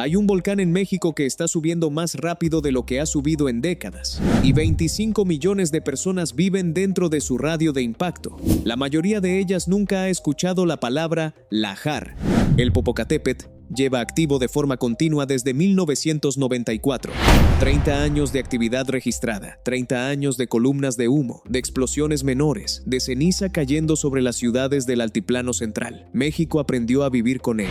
Hay un volcán en México que está subiendo más rápido de lo que ha subido en décadas, y 25 millones de personas viven dentro de su radio de impacto. La mayoría de ellas nunca ha escuchado la palabra lajar. El Popocatépetl lleva activo de forma continua desde 1994. 30 años de actividad registrada, 30 años de columnas de humo, de explosiones menores, de ceniza cayendo sobre las ciudades del altiplano central. México aprendió a vivir con él.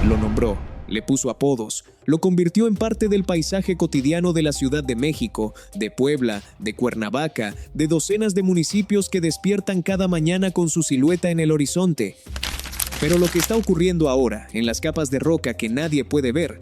Lo nombró, le puso apodos, lo convirtió en parte del paisaje cotidiano de la Ciudad de México, de Puebla, de Cuernavaca, de docenas de municipios que despiertan cada mañana con su silueta en el horizonte. Pero lo que está ocurriendo ahora, en las capas de roca que nadie puede ver,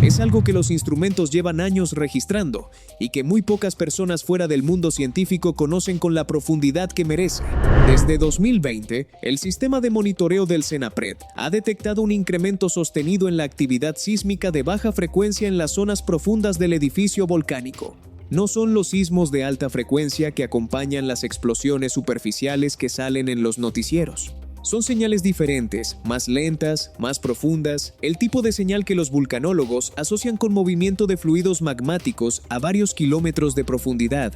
es algo que los instrumentos llevan años registrando y que muy pocas personas fuera del mundo científico conocen con la profundidad que merece. Desde 2020, el sistema de monitoreo del CENAPRED ha detectado un incremento sostenido en la actividad sísmica de baja frecuencia en las zonas profundas del edificio volcánico. No son los sismos de alta frecuencia que acompañan las explosiones superficiales que salen en los noticieros. Son señales diferentes, más lentas, más profundas, el tipo de señal que los vulcanólogos asocian con movimiento de fluidos magmáticos a varios kilómetros de profundidad.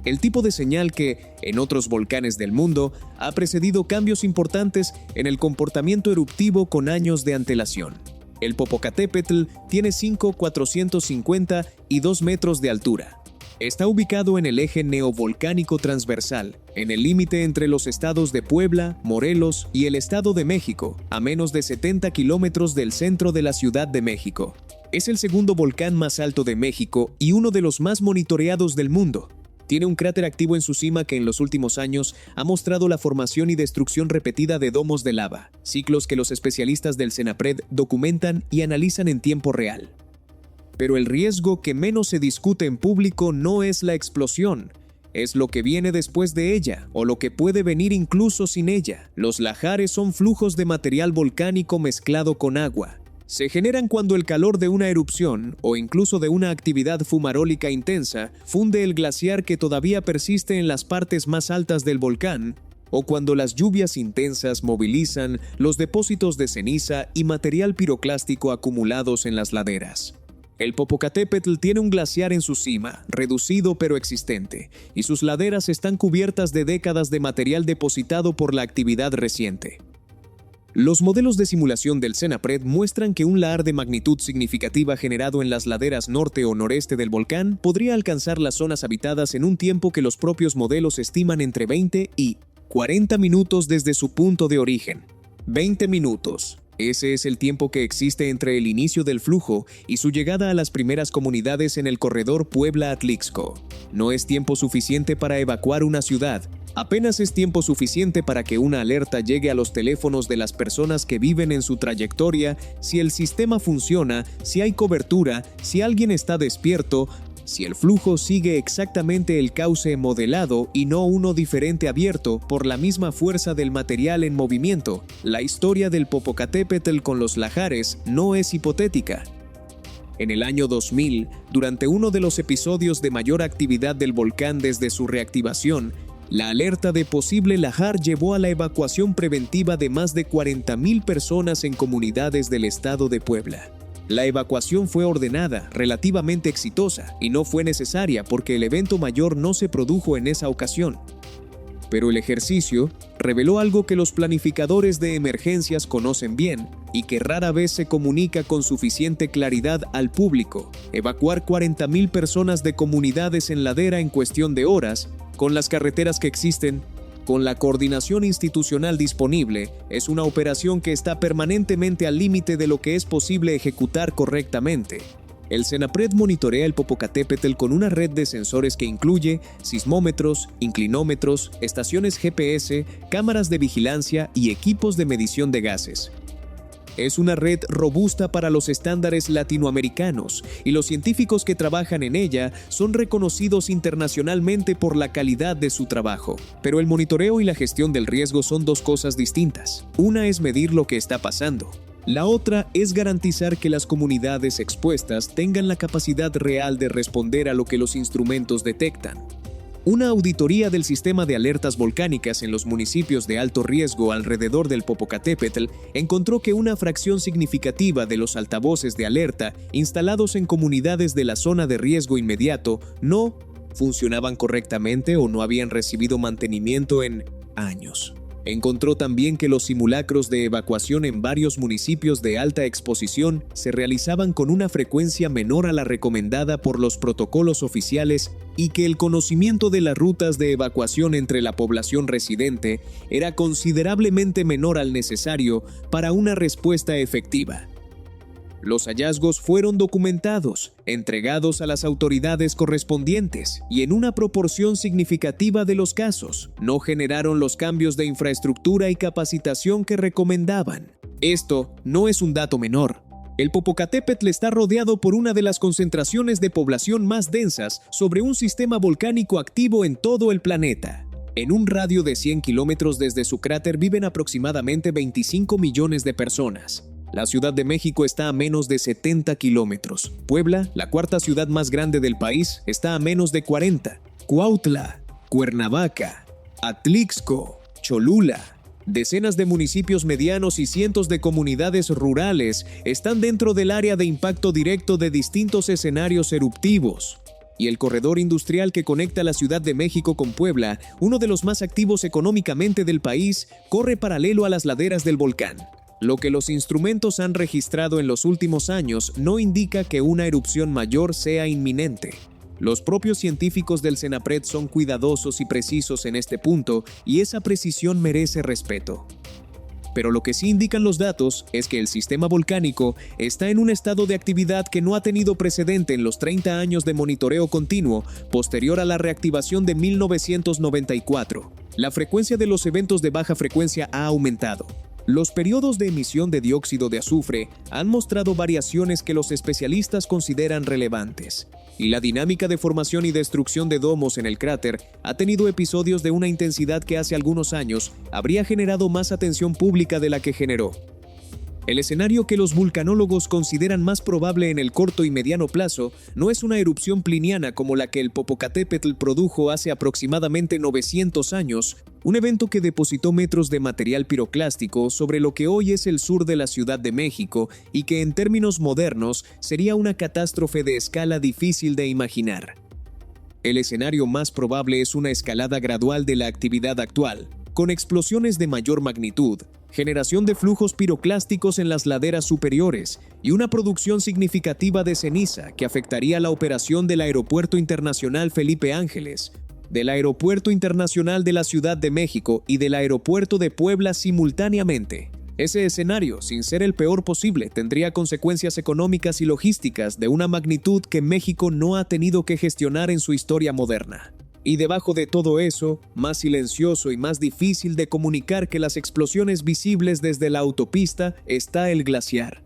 El tipo de señal que, en otros volcanes del mundo, ha precedido cambios importantes en el comportamiento eruptivo con años de antelación. El Popocatépetl tiene 5,450 y 2 metros de altura. Está ubicado en el eje neovolcánico transversal, en el límite entre los estados de Puebla, Morelos y el Estado de México, a menos de 70 kilómetros del centro de la Ciudad de México. Es el segundo volcán más alto de México y uno de los más monitoreados del mundo. Tiene un cráter activo en su cima que en los últimos años ha mostrado la formación y destrucción repetida de domos de lava, ciclos que los especialistas del CENAPRED documentan y analizan en tiempo real. Pero el riesgo que menos se discute en público no es la explosión, es lo que viene después de ella, o lo que puede venir incluso sin ella. Los lajares son flujos de material volcánico mezclado con agua. Se generan cuando el calor de una erupción, o incluso de una actividad fumarólica intensa, funde el glaciar que todavía persiste en las partes más altas del volcán, o cuando las lluvias intensas movilizan los depósitos de ceniza y material piroclástico acumulados en las laderas. El Popocatépetl tiene un glaciar en su cima, reducido pero existente, y sus laderas están cubiertas de décadas de material depositado por la actividad reciente. Los modelos de simulación del CENAPRED muestran que un lahar de magnitud significativa generado en las laderas norte o noreste del volcán podría alcanzar las zonas habitadas en un tiempo que los propios modelos estiman entre 20 y 40 minutos desde su punto de origen. 20 minutos. Ese es el tiempo que existe entre el inicio del flujo y su llegada a las primeras comunidades en el corredor Puebla-Atlixco. No es tiempo suficiente para evacuar una ciudad, apenas es tiempo suficiente para que una alerta llegue a los teléfonos de las personas que viven en su trayectoria, si el sistema funciona, si hay cobertura, si alguien está despierto, si el flujo sigue exactamente el cauce modelado y no uno diferente abierto por la misma fuerza del material en movimiento. La historia del Popocatépetl con los lajares no es hipotética. En el año 2000, durante uno de los episodios de mayor actividad del volcán desde su reactivación, la alerta de posible lajar llevó a la evacuación preventiva de más de 40,000 personas en comunidades del estado de Puebla. La evacuación fue ordenada, relativamente exitosa, y no fue necesaria porque el evento mayor no se produjo en esa ocasión. Pero el ejercicio reveló algo que los planificadores de emergencias conocen bien y que rara vez se comunica con suficiente claridad al público. Evacuar 40,000 personas de comunidades en ladera en cuestión de horas, con las carreteras que existen, con la coordinación institucional disponible, es una operación que está permanentemente al límite de lo que es posible ejecutar correctamente. El CENAPRED monitorea el Popocatépetl con una red de sensores que incluye sismómetros, inclinómetros, estaciones GPS, cámaras de vigilancia y equipos de medición de gases. Es una red robusta para los estándares latinoamericanos y los científicos que trabajan en ella son reconocidos internacionalmente por la calidad de su trabajo. Pero el monitoreo y la gestión del riesgo son dos cosas distintas. Una es medir lo que está pasando. La otra es garantizar que las comunidades expuestas tengan la capacidad real de responder a lo que los instrumentos detectan. Una auditoría del sistema de alertas volcánicas en los municipios de alto riesgo alrededor del Popocatépetl encontró que una fracción significativa de los altavoces de alerta instalados en comunidades de la zona de riesgo inmediato no funcionaban correctamente o no habían recibido mantenimiento en años. Encontró también que los simulacros de evacuación en varios municipios de alta exposición se realizaban con una frecuencia menor a la recomendada por los protocolos oficiales y que el conocimiento de las rutas de evacuación entre la población residente era considerablemente menor al necesario para una respuesta efectiva. Los hallazgos fueron documentados, entregados a las autoridades correspondientes y en una proporción significativa de los casos, no generaron los cambios de infraestructura y capacitación que recomendaban. Esto no es un dato menor. El Popocatépetl está rodeado por una de las concentraciones de población más densas sobre un sistema volcánico activo en todo el planeta. En un radio de 100 kilómetros desde su cráter viven aproximadamente 25 millones de personas. La Ciudad de México está a menos de 70 kilómetros. Puebla, la cuarta ciudad más grande del país, está a menos de 40. Cuautla, Cuernavaca, Atlixco, Cholula. Decenas de municipios medianos y cientos de comunidades rurales están dentro del área de impacto directo de distintos escenarios eruptivos. Y el corredor industrial que conecta la Ciudad de México con Puebla, uno de los más activos económicamente del país, corre paralelo a las laderas del volcán. Lo que los instrumentos han registrado en los últimos años no indica que una erupción mayor sea inminente. Los propios científicos del CENAPRED son cuidadosos y precisos en este punto, y esa precisión merece respeto. Pero lo que sí indican los datos es que el sistema volcánico está en un estado de actividad que no ha tenido precedente en los 30 años de monitoreo continuo posterior a la reactivación de 1994. La frecuencia de los eventos de baja frecuencia ha aumentado. Los periodos de emisión de dióxido de azufre han mostrado variaciones que los especialistas consideran relevantes, y la dinámica de formación y destrucción de domos en el cráter ha tenido episodios de una intensidad que hace algunos años habría generado más atención pública de la que generó. El escenario que los vulcanólogos consideran más probable en el corto y mediano plazo no es una erupción pliniana como la que el Popocatépetl produjo hace aproximadamente 900 años, un evento que depositó metros de material piroclástico sobre lo que hoy es el sur de la Ciudad de México y que en términos modernos sería una catástrofe de escala difícil de imaginar. El escenario más probable es una escalada gradual de la actividad actual, con explosiones de mayor magnitud, generación de flujos piroclásticos en las laderas superiores y una producción significativa de ceniza que afectaría la operación del Aeropuerto Internacional Felipe Ángeles, del Aeropuerto Internacional de la Ciudad de México y del Aeropuerto de Puebla simultáneamente. Ese escenario, sin ser el peor posible, tendría consecuencias económicas y logísticas de una magnitud que México no ha tenido que gestionar en su historia moderna. Y debajo de todo eso, más silencioso y más difícil de comunicar que las explosiones visibles desde la autopista, está el glaciar.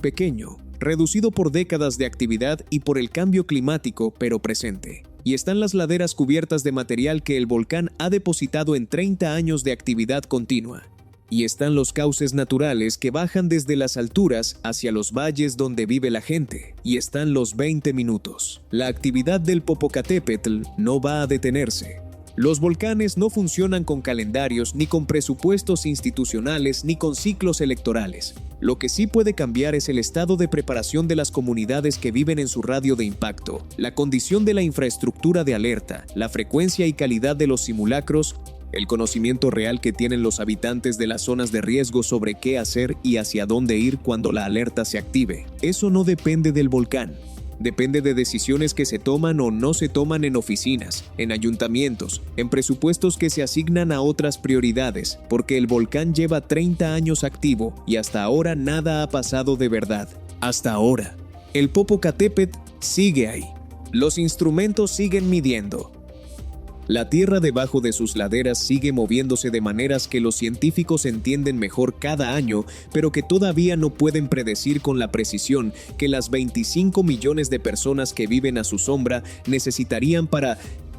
Pequeño, reducido por décadas de actividad y por el cambio climático, pero presente. Y están las laderas cubiertas de material que el volcán ha depositado en 30 años de actividad continua. Y están los cauces naturales que bajan desde las alturas hacia los valles donde vive la gente. Y están los 20 minutos. La actividad del Popocatépetl no va a detenerse. Los volcanes no funcionan con calendarios, ni con presupuestos institucionales, ni con ciclos electorales. Lo que sí puede cambiar es el estado de preparación de las comunidades que viven en su radio de impacto, la condición de la infraestructura de alerta, la frecuencia y calidad de los simulacros, el conocimiento real que tienen los habitantes de las zonas de riesgo sobre qué hacer y hacia dónde ir cuando la alerta se active. Eso no depende del volcán. Depende de decisiones que se toman o no se toman en oficinas, en ayuntamientos, en presupuestos que se asignan a otras prioridades, porque el volcán lleva 30 años activo y hasta ahora nada ha pasado de verdad. Hasta ahora. El Popocatépetl sigue ahí. Los instrumentos siguen midiendo. La tierra debajo de sus laderas sigue moviéndose de maneras que los científicos entienden mejor cada año, pero que todavía no pueden predecir con la precisión que las 25 millones de personas que viven a su sombra necesitarían para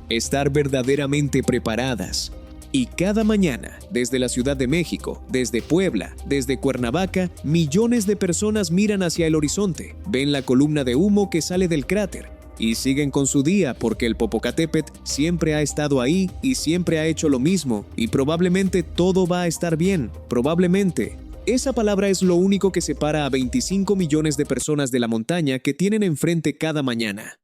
estar verdaderamente preparadas. Y cada mañana, desde la Ciudad de México, desde Puebla, desde Cuernavaca, millones de personas miran hacia el horizonte, ven la columna de humo que sale del cráter, y siguen con su día porque el Popocatépetl siempre ha estado ahí y siempre ha hecho lo mismo y probablemente todo va a estar bien, probablemente. Esa palabra es lo único que separa a 25 millones de personas de la montaña que tienen enfrente cada mañana.